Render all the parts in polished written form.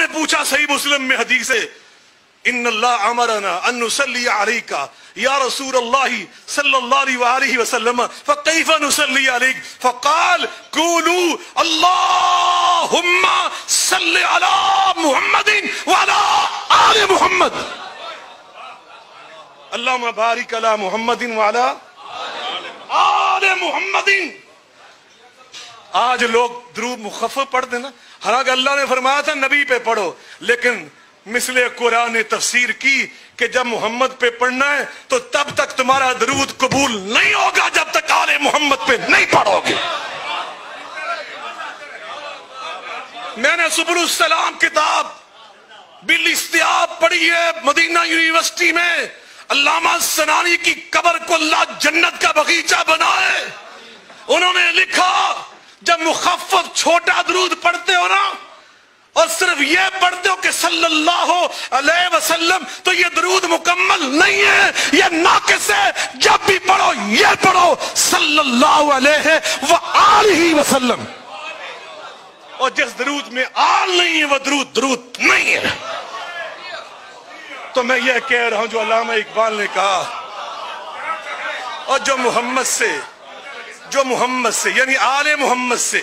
نے پوچھا صحیح مسلم میں حدیث ہے ان اللہ امرنا ان نصلی علیکا یا رسول اللہ صلی اللہ علیہ وسلم فکیف نصلی علیک فقال قولوا اللہم صلی علی محمد وعلی آل محمد اللہم بارک علی محمد وعلی آل محمد. آج لوگ درود مخفف پڑھتے نا، حالانکہ اللہ نے فرمایا تھا نبی پہ پڑھو، لیکن مثل قرآن نے تفسیر کی کہ جب محمد پہ پڑھنا ہے تو تب تک تمہارا درود قبول نہیں ہوگا جب تک آل محمد پہ نہیں پڑھو گے. میں نے سبل السلام کتاب بالاستیاب پڑھی ہے مدینہ یونیورسٹی میں. علامہ سنانی کی قبر کو اللہ جنت کا باغیچہ بنائے. انہوں نے لکھا جب مخفف چھوٹا درود پڑھتے ہو نا اور صرف یہ پڑھتے ہو کہ صلی اللہ علیہ وسلم تو یہ درود مکمل نہیں ہے، یہ ناقص ہے. جب بھی پڑھو یہ پڑھو صلی اللہ علیہ وآلہ وسلم. اور جس درود میں آل نہیں ہے وہ درود نہیں ہے. تو میں یہ کہہ رہا ہوں جو علامہ اقبال نے کہا، اور جو محمد سے یعنی آل محمد سے،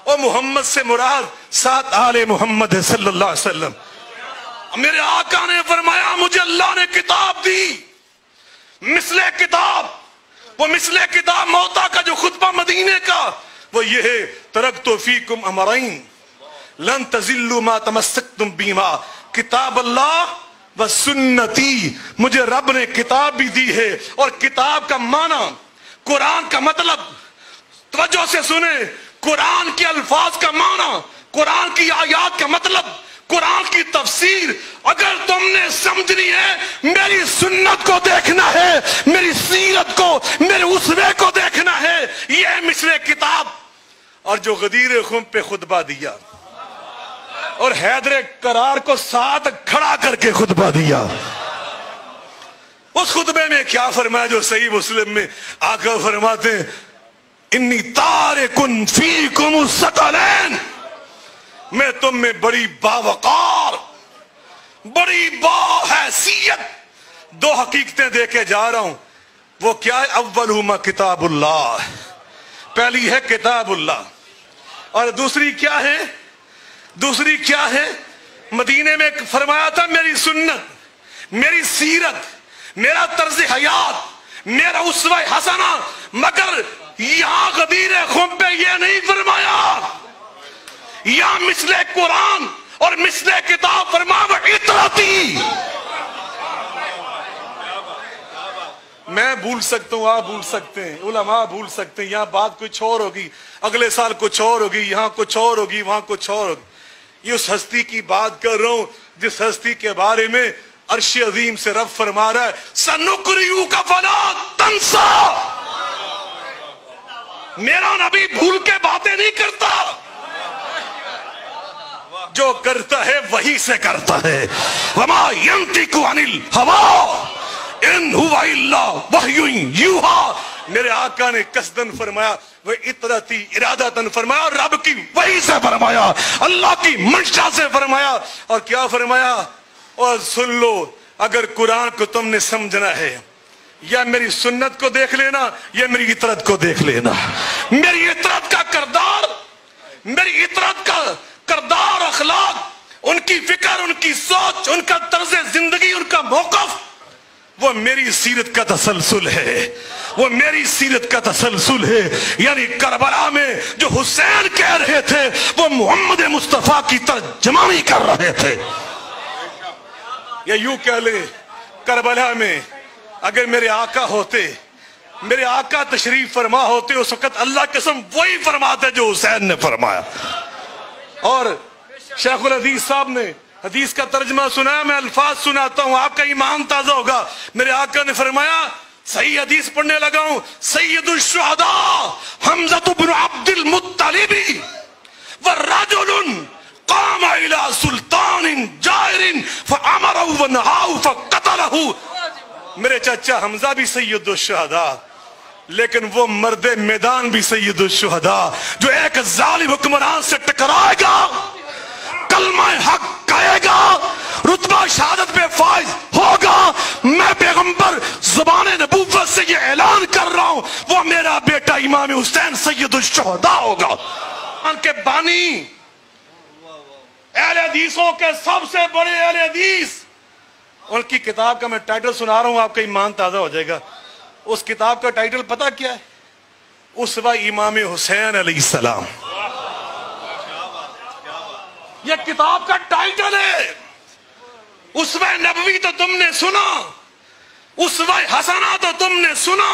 اور محمد سے مراد ساتھ آل محمد ہے صلی اللہ علیہ وسلم. میرے آقا نے فرمایا مجھے اللہ نے کتاب دی مثل کتاب، وہ مثل کتاب موتا کا جو خطبہ مدینے کا وہ یہ ہے ترکت فیکم امرین لن تزلوا ما تمسکتم بہما کتاب اللہ و سنتی. مجھے رب نے کتاب بھی دی ہے، اور کتاب کا معنی قرآن کا مطلب توجہ سے سنیں، قرآن کے الفاظ کا معنی، قرآن کی آیات کا مطلب، قرآن کی تفسیر اگر تم نے سمجھنی ہے میری سنت کو دیکھنا ہے، میری سیرت کو، میرے اسوے کو دیکھنا ہے. یہ مثل کتاب. اور جو غدیر خم پہ خطبہ دیا اور حیدر کرار کو ساتھ کھڑا کر کے خطبہ دیا، اس خطبے میں کیا فرمایا جو صحیح مسلم میں آقا فرماتے ہیں انی تارکن فیکم الثقلین، میں تم میں بڑی باوقار، بڑی باحیثیت دو حقیقتیں دے کے جا رہا ہوں. وہ کیا ہے؟ اولہما کتاب اللہ، پہلی ہے کتاب اللہ، اور دوسری کیا ہے؟ دوسری کیا ہے؟ مدینے میں فرمایا تھا میری سنت، میری سیرت، میرا طرز حیات، میرا اسوہ حسنہ. مگر یہاں غدیر خم پہ یہ نہیں فرمایا، یہاں مثل قرآن اور مثل کتاب فرمایا اطرتی. میں بھول سکتا ہوں، آپ بھول سکتے ہیں، علماء بھول سکتے ہیں، یہاں بات کچھ اور ہوگی، اگلے سال کچھ اور ہوگی، یہاں کچھ اور ہوگی، وہاں کچھ اور ہوگی. یہ اس ہستی کی بات کر رہا ہوں جس ہستی کے بارے میں عرش عظیم سے رب فرما رہا ہے سَنُقْرِئُكَ فَلَا تَنْسَى. میرا نبی بھول کے باتیں نہیں کرتا، جو کرتا ہے وہی سے کرتا ہے. وَمَا يَنْطِقُ عَنِ الْهَوَىٰ إِنْ هُوَ إِلَّا وَحْيٌ يُوحَىٰ. میرے آقا نے قصدن فرمایا، وہ اطرتی ارادتن فرمایا، اور رب کی وحی سے فرمایا، اللہ کی منشا سے فرمایا. اور کیا فرمایا؟ اور سن لو، اگر قرآن کو تم نے سمجھنا ہے یا میری سنت کو دیکھ لینا یا میری اطرت کو دیکھ لینا. میری اطرت کا کردار، میری اطرت کا کردار، اخلاق، ان کی فکر، ان کی سوچ، ان کا طرز زندگی، ان کا موقف، وہ میری سیرت کا تسلسل ہے، وہ میری سیرت کا تسلسل ہے. یعنی کربلا میں جو حسین کہہ رہے تھے وہ محمد مصطفیٰ کی ترجمانی کر رہے تھے. یا یوں کہہ لیں کربلا میں اگر میرے آقا ہوتے، میرے آقا تشریف فرما ہوتے، اس وقت اللہ قسم وہی فرماتے جو حسین نے فرمایا. اور شیخ الحدیث صاحب نے حدیث کا ترجمہ سنا، میں الفاظ سناتا ہوں، آپ کا ایمان تازہ ہوگا. میرے آقا نے فرمایا، صحیح حدیث پڑھنے لگا ہوں، سید الشہداء حمزہ بن عبد المطلب والرجل قام الى سلطان جائر فامرہ ونہاہ فقتلہ. میرے چچا حمزہ بھی سید الشہداء، لیکن وہ مرد میدان بھی سید الشہداء جو ایک ظالم حکمران سے ٹکرائے گا، کلمہ حق رتبہ شہادت پہ فائز ہوگا. میں پیغمبر زبان نبوت سے یہ اعلان کر رہا ہوں, وہ میرا بیٹا امام حسین سید الشہداء ہوگا. ان کے بانی, اہل حدیثوں کے سب سے بڑے اہل حدیث, ان کی کتاب کا میں ٹائٹل سنا رہا ہوں, آپ کا ایمان تازہ ہو جائے گا. اس کتاب کا ٹائٹل پتہ کیا ہے؟ اسوہ امام حسین علیہ السلام. یہ کتاب کا ٹائٹل ہے. اسوہ نبوی تو تم نے سنا, اسوہ حسنہ تو تم نے سنا,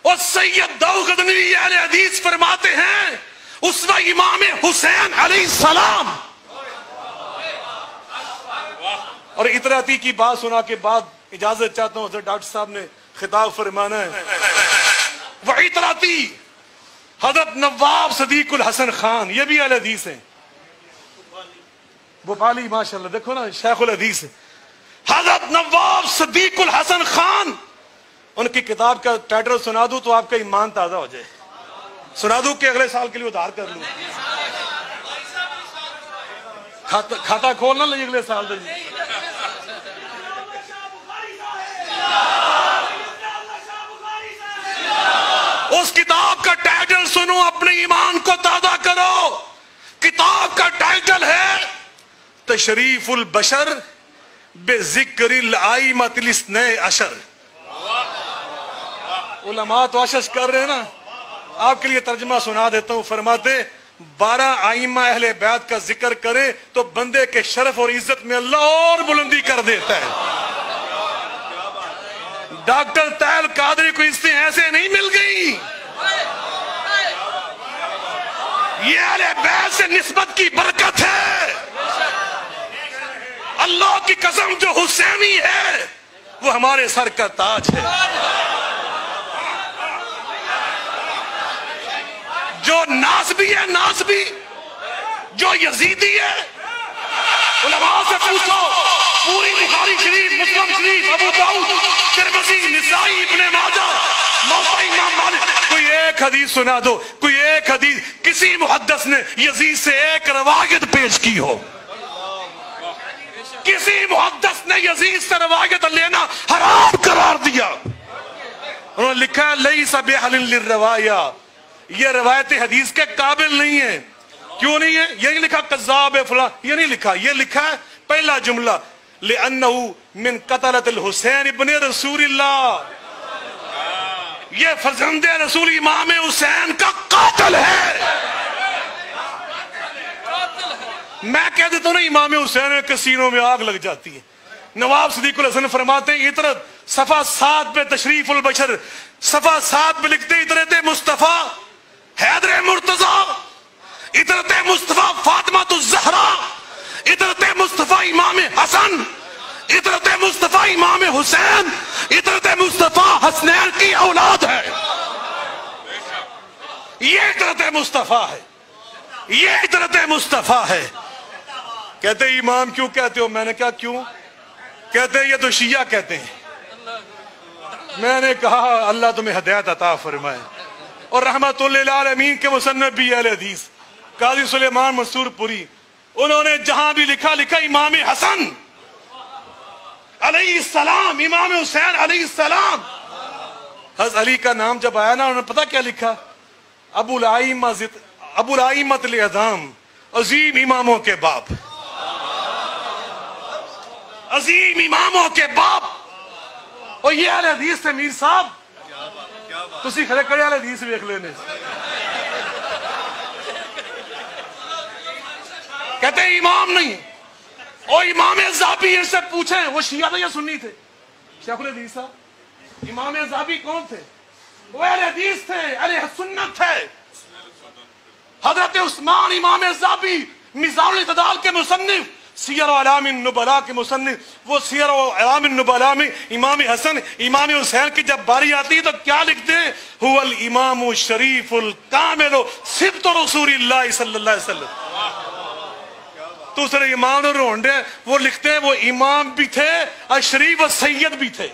اور سید داؤد غزنوی اہل حدیث فرماتے ہیں اسوہ امام حسین علیہ السلام. اور اطراتی کی بات سنا کے بعد اجازت چاہتا ہوں, حضرت ڈاکٹر صاحب نے خطاب فرمانا ہے. وہ اطراتی حضرت نواب صدیق الحسن خان, یہ بھی اہل حدیث ہیں, بھوپالی ماشاءاللہ, دیکھو نا شیخ الحدیث. حضرت نواب صدیق الحسن خان, ان کی کتاب کا ٹائٹل سنا دوں تو آپ کا ایمان تازہ ہو جائے. سنا دوں کہ اگلے سال کے لیے ادھار کر لوں, کھاتا کھولنا لگے اگلے سال دے. اس کتاب کا ٹائٹل سنو, اپنے ایمان کو تازہ کرو. کتاب کا ٹائٹل ہے تشریف البشر بذکر الائمۃ الاثنی عشر. علماء تو عشش کر رہے ہیں نا, آپ کے لیے ترجمہ سنا دیتا ہوں. فرماتے 12 ائمہ اہل بیت کا ذکر کرے تو بندے کے شرف اور عزت میں اللہ اور بلندی کر دیتا ہے. ڈاکٹر طاہر قادری کو اس سے ایسے نہیں مل گئی. یہ اہل بیت سے نسبت کی برکت ہے. اللہ کی قسم جو حسینی ہے وہ ہمارے سر کا تاج ہے. جو ناسبی ہے, ناسبی جو یزیدی ہے, علماء سے پوچھو, پوری بخاری شریف, مسلم شریف, ابو داؤد, ترمذی, نسائی, ابن ماجہ, موطا امام مالک, کوئی ایک حدیث سنا دو, کوئی ایک حدیث کسی محدث نے یزید سے ایک روایت پیش کی ہو. کسی محدث نے یزید سے روایت لینا حرام قرار دیا. انہوں نے لکھا ہے لیس بأہل للروایا, یہ روایت حدیث کے قابل نہیں ہے. کیوں نہیں ہے؟ یہ نہیں لکھا قذاب فلاں, یہ نہیں لکھا. یہ لکھا ہے پہلا جملہ لأنه من قتلة الحسین ابن رسول اللہ, یہ فرزند رسول امام حسین کا قاتل ہے. میں کہہ دیتا ہوں نا, امام حسین کے سینوں میں آگ لگ جاتی ہے. نواب صدیق الحسن فرماتے ہیں اطرت صفحہ 7 پہ تشریف البشر, صفحہ 7 پہ لکھتے ہیں اطرت مصطفیٰ حیدر مرتضیٰ, اطرت مصطفیٰ فاطمہ الزہرا, اطرت مصطفیٰ امام حسن, اطرت مصطفیٰ امام حسین, اطرت مصطفیٰ حسنین کی اولاد ہے. یہ اطرت مصطفیٰ ہے, یہ اطرت مصطفیٰ ہے. کہتے ہیں امام کیوں کہتے ہو؟ میں نے کہا کیوں؟ کہتے ہیں یہ تو شیعہ کہتے ہیں. میں نے کہا اللہ تمہیں ہدایت عطا فرمائے. اور رحمت للعالمین کے مصنف بھی اہل حدیث قاضی سلیمان منصور پوری, انہوں نے جہاں بھی لکھا امام حسن علیہ السلام, امام حسین علیہ السلام. حضرت علی کا نام جب آیا نا, انہوں نے پتہ کیا لکھا؟ ابو الائمۃ الاعظام, عظیم اماموں کے باپ, عظیم اماموں کے باپ. اور یہ اہل حدیث سے میر صاحب تسی کھڑے کھڑے اہل حدیث ویکھ لینے. کہتے ہیں امام نہیں, اور امام ذابی ان سے پوچھیں وہ شیعہ تھے یا سنی تھے؟ شیخ الحدیث صاحب, امام ذابی کون تھے؟ وہ اہل حدیث تھے, اہل سنت تھے. حضرت عثمان امام ذابی میزان الاعتدال کے مصنف, سیر و اعلام النبلاء کے مصنف, وہ سیر و اعلام النبلاء میں امام حسن امام حسین کی جب باری آتی ہے تو کیا لکھتے ہیں؟ هو الامام الشریف الکامل صبت رسول اللہ صلی اللہ علیہ وسلم. دوسرے امام اور رونڈے وہ لکھتے ہیں وہ امام بھی تھے اور شریف و سید بھی تھے.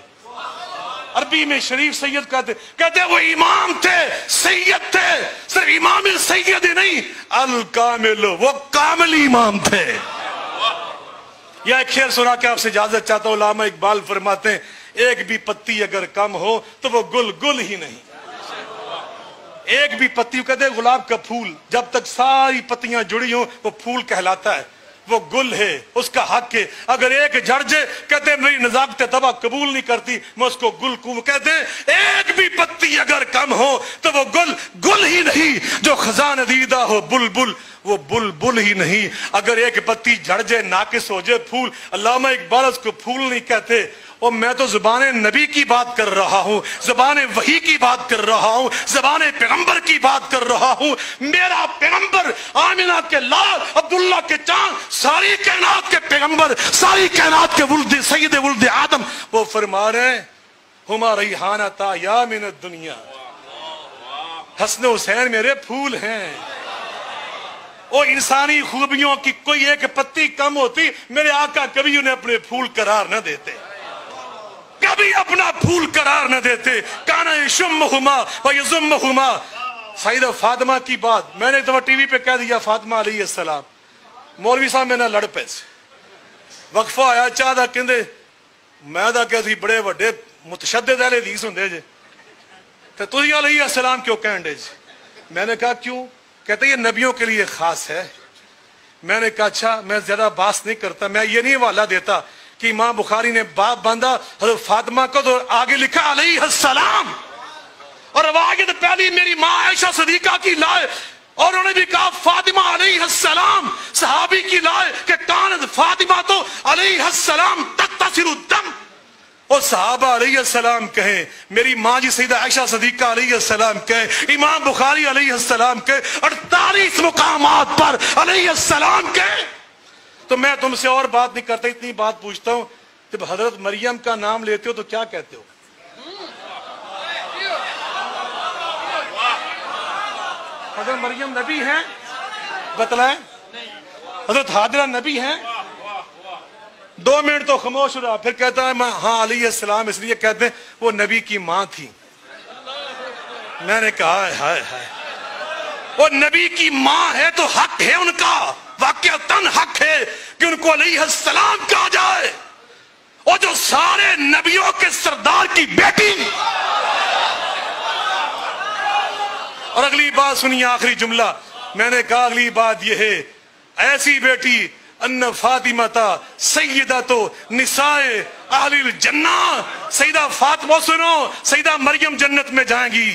عربی میں شریف سید کہتے ہیں وہ امام تھے, سید تھے, صرف امام سید نہیں, الکامل, وہ کامل امام تھے. یا ایک شعر سنا کے آپ سے اجازت چاہتا ہوں. علامہ اقبال فرماتے ہیں ایک بھی پتی اگر کم ہو تو وہ گل گل ہی نہیں. ایک بھی پتی, کہتے ہیں گلاب کا پھول جب تک ساری پتیاں جڑی ہوں وہ پھول کہلاتا ہے, وہ گل ہے, اس کا حق ہے. اگر ایک جھڑ جائے کہتے ہیں میری نزاکت طبع قبول نہیں کرتی, میں اس کو گل کو کہتے ہیں ایک بھی پتی اگر کم ہو تو وہ گل گل ہی نہیں. جو خزان دیدہ ہو بلبل وہ بلبل ہی نہیں. اگر ایک پتی جھڑ جائے ناقص ہو جائے پھول, علامہ اقبال اس کو پھول نہیں کہتے. اور میں تو زبان نبی کی بات کر رہا ہوں, زبان وحی کی بات کر رہا ہوں, زبان پیغمبر کی بات کر رہا ہوں. میرا پیغمبر آمنہ کے لال, عبداللہ کے چاند, ساری کائنات کے پیغمبر, ساری کائنات کے ولد سید ولد آدم, وہ فرما رہے ہیں ہما ریحانتا یا من الدنیا, حسن حسین میرے پھول ہیں. اور انسانی خوبیوں کی کوئی ایک پتی کم ہوتی میرے آقا کبھی انہیں اپنے پھول قرار نہ دیتے, کبھی اپنا پھول قرار نہ دیتے. کانا یشمہما و یزمہما. سیدہ فاطمہ کی بات میں نے ایک دفعہ ٹی وی پہ کہہ دیا, فاطمہ علیہ السلام مولوی صاحب میں نہ لڑ پے وقفہ آیا چاہتا کہندے میں دا کہ بڑے وڈے متشدد اہل حدیث ہوندے جے تے تسی علیہ السلام کیوں کہن دے جی. میں نے کہا کیوں؟ کہتے یہ نبیوں کے لیے خاص ہے. میں نے کہا اچھا, میں زیادہ بحث نہیں کرتا, میں یہ نہیں حوالہ دیتا کہ امام بخاری نے باب باندھا حضرت فاطمہ کو تو آگے لکھا علیہ السلام, اور روایت پہلی میری ماں عائشہ صدیقہ کی لائے, اور انہوں نے بھی کہا فاطمہ علیہ السلام, صحابی کی لائے کہ کانت فاطمہ تو علیہ السلام تتصل الدم, اور صحابہ علیہ السلام کہیں, میری ماں جی سیدہ عائشہ صدیقہ علیہ السلام کہیں, امام بخاری علیہ السلام کہیں, 48 مقامات پر علیہ السلام کہیں. تو میں تم سے اور بات نہیں کرتا, اتنی بات پوچھتا ہوں, جب حضرت مریم کا نام لیتے ہو تو کیا کہتے ہو؟ حضرت مریم نبی ہیں بتلائیں؟ حضرت حاجرہ نبی ہیں؟ 2 منٹ تو خاموش رہا, پھر کہتا ہے میں ہاں علیہ السلام اس لیے کہتے ہیں وہ نبی کی ماں تھی. میں نے کہا ہائے ہائے, وہ نبی کی ماں ہے تو حق ہے ان کا, واقعتاً حق ہے کہ ان کو علیہ السلام کہا جائے. اور جو سارے نبیوں کے سردار کی بیٹی. اور اگلی بات سنیے, آخری جملہ میں نے کہا, اگلی بات یہ ہے ایسی بیٹی ان فاطمہ سیدۃ نساء اہل الجنہ. سیدہ فاطمہ سنو, سیدہ مریم جنت میں جائیں گی,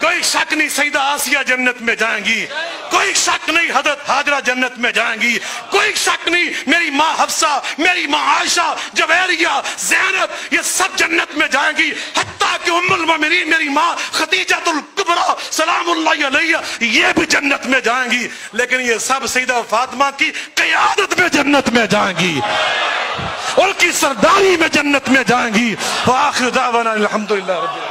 کوئی شک نہیں. سیدہ آسیہ جنت میں جائیں گی, کوئی شک نہیں. حضرت حاجرہ جنت میں جائیں گی, کوئی شک نہیں. میری ماں حفصہ, میری ماں عائشہ, جویریہ, زینب, یہ سب جنت میں جائیں گی. حتیٰ کہ ام المومنین میری ماں خدیجۃ الکبریٰ سلام اللہ علیہ یہ بھی جنت میں جائیں گی. لیکن یہ سب سیدہ فاطمہ کی قیادت میں جنت میں جائیں گی, ان کی سرداری میں جنت میں جائیں گی. وآخر دعوانا الحمدللہ رب العالمین.